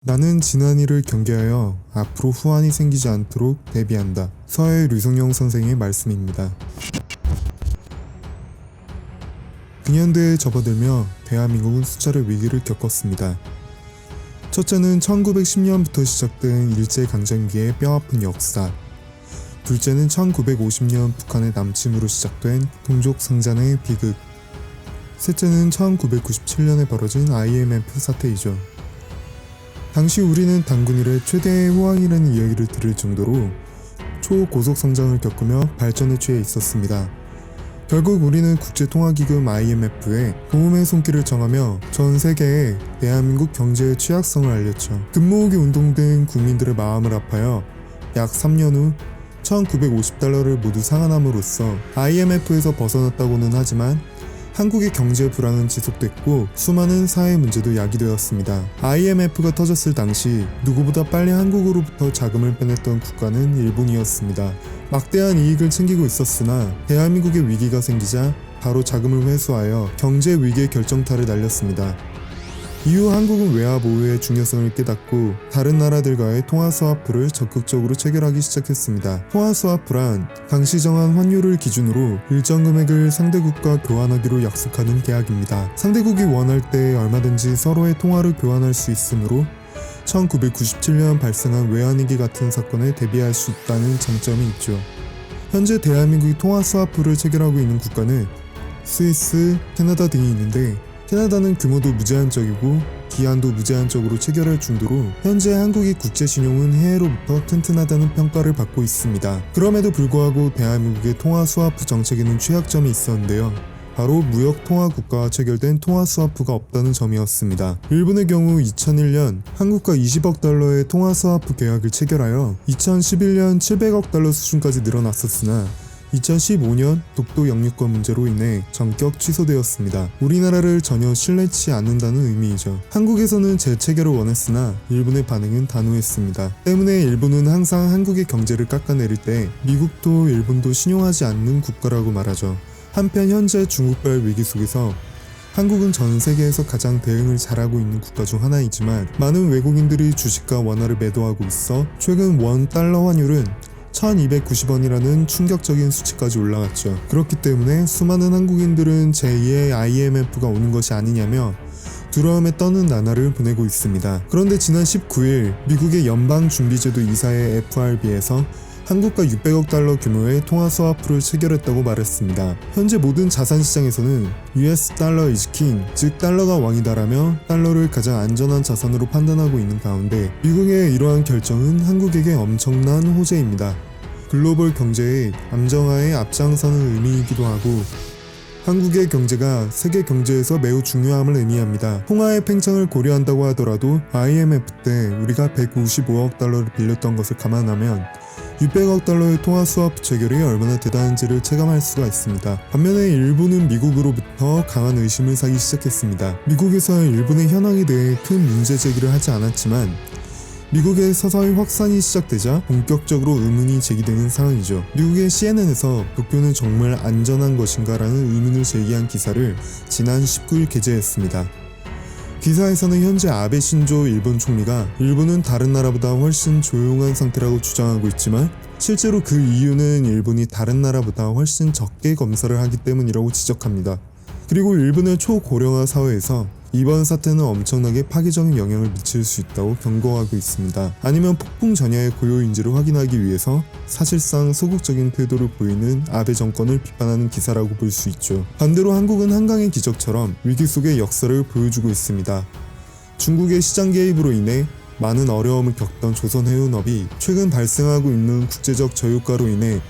나는 지난 일을 경계하여 앞으로 후환이 생기지 않도록 대비한다. 서해 류승룡 선생의 말씀입니다. 근현대에 접어들며 대한민국은 수차례 위기를 겪었습니다. 첫째는 1910년부터 시작된 일제강점기의 뼈아픈 역사. 둘째는 1950년 북한의 남침으로 시작된 동족 상잔의 비극. 셋째는 1997년에 벌어진 IMF 사태이죠. 당시 우리는 단군 이래 최대의 호황이라는 이야기를 들을 정도로 초고속 성장을 겪으며 발전에 취해 있었습니다. 결국 우리는 국제통화기금 IMF에 도움의 손길을 정하며 전 세계에 대한민국 경제의 취약성을 알렸죠. 금모으기 운동 등 국민들의 마음을 아파여 약 3년 후 1950달러를 모두 상환함으로써 IMF에서 벗어났다고는 하지만 한국의 경제 불황은 지속됐고 수많은 사회 문제도 야기되었습니다. IMF가 터졌을 당시 누구보다 빨리 한국으로부터 자금을 빼냈던 국가는 일본이었습니다. 막대한 이익을 챙기고 있었으나 대한민국의 위기가 생기자 바로 자금을 회수하여 경제 위기의 결정타를 날렸습니다. 이후 한국은 외화 보유의 중요성을 깨닫고 다른 나라들과의 통화스와프를 적극적으로 체결하기 시작했습니다. 통화스와프란 당시 정한 환율을 기준으로 일정 금액을 상대국과 교환하기로 약속하는 계약입니다. 상대국이 원할 때 얼마든지 서로의 통화를 교환할 수 있으므로 1997년 발생한 외환위기 같은 사건에 대비할 수 있다는 장점이 있죠. 현재 대한민국이 통화스와프를 체결하고 있는 국가는 스위스, 캐나다 등이 있는데 캐나다는 규모도 무제한적이고 기한도 무제한적으로 체결할 정도로 현재 한국의 국제신용은 해외로부터 튼튼하다는 평가를 받고 있습니다. 그럼에도 불구하고 대한민국의 통화스와프 정책에는 취약점이 있었는데요. 바로 무역통화국가와 체결된 통화스와프가 없다는 점이었습니다. 일본의 경우 2001년 한국과 20억 달러의 통화스와프 계약을 체결하여 2011년 700억 달러 수준까지 늘어났었으나 2015년 독도 영유권 문제로 인해 전격 취소되었습니다. 우리나라를 전혀 신뢰치 않는다는 의미이죠. 한국에서는 재체결을 원했으나 일본의 반응은 단호했습니다. 때문에 일본은 항상 한국의 경제를 깎아내릴 때 미국도 일본도 신용하지 않는 국가라고 말하죠. 한편 현재 중국발 위기 속에서 한국은 전 세계에서 가장 대응을 잘하고 있는 국가 중 하나이지만 많은 외국인들이 주식과 원화를 매도하고 있어 최근 원 달러 환율은 1290원이라는 충격적인 수치까지 올라갔죠. 그렇기 때문에 수많은 한국인들은 제2의 IMF가 오는 것이 아니냐며 두려움에 떠는 나날을 보내고 있습니다. 그런데 지난 19일 미국의 연방준비제도 이사회 FRB에서 한국과 600억 달러 규모의 통화스와프를 체결했다고 말했습니다. 현재 모든 자산시장에서는 US 달러 is king, 즉 달러가 왕이다라며 달러를 가장 안전한 자산으로 판단하고 있는 가운데 미국의 이러한 결정은 한국에게 엄청난 호재입니다. 글로벌 경제의 안정화에 앞장서는 의미이기도 하고 한국의 경제가 세계 경제에서 매우 중요함을 의미합니다. 통화의 팽창을 고려한다고 하더라도 IMF 때 우리가 155억 달러를 빌렸던 것을 감안하면 600억 달러의 통화스와프 체결이 얼마나 대단한지를 체감할 수가 있습니다. 반면에 일본은 미국으로부터 강한 의심을 사기 시작했습니다. 미국에서 일본의 현황에 대해 큰 문제 제기를 하지 않았지만 미국의 서서히 확산이 시작되자 본격적으로 의문이 제기되는 상황이죠. 미국의 CNN에서 도쿄는 정말 안전한 것인가 라는 의문을 제기한 기사를 지난 19일 게재했습니다. 기사에서는 현재 아베 신조 일본 총리가 일본은 다른 나라보다 훨씬 조용한 상태라고 주장하고 있지만 실제로 그 이유는 일본이 다른 나라보다 훨씬 적게 검사를 하기 때문이라고 지적합니다. 그리고 일본의 초고령화 사회에서 이번 사태는 엄청나게 파괴적인 영향을 미칠 수 있다고 경고하고 있습니다. 아니면 폭풍 전야의 고요인지를 확인하기 위해서 사실상 소극적인 태도를 보이는 아베 정권을 비판하는 기사라고 볼 수 있죠. 반대로 한국은 한강의 기적처럼 위기 속의 역사를 보여주고 있습니다. 중국의 시장 개입으로 인해 많은 어려움을 겪던 조선해운업이 최근 발생하고 있는 국제적 저유가로 인해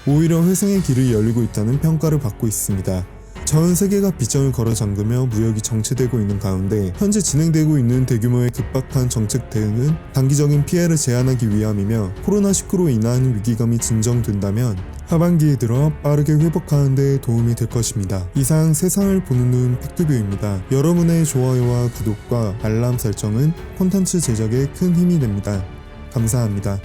오히려 회생의 길을 열리고 있다는 평가를 받고 있습니다. 전 세계가 빗장을 걸어 잠그며 무역이 정체되고 있는 가운데 현재 진행되고 있는 대규모의 급박한 정책 대응은 단기적인 피해를 제한하기 위함이며 코로나19로 인한 위기감이 진정된다면 하반기에 들어 빠르게 회복하는 데 도움이 될 것입니다. 이상 세상을 보는 눈 팩트뷰입니다. 여러분의 좋아요와 구독과 알람 설정은 콘텐츠 제작에 큰 힘이 됩니다. 감사합니다.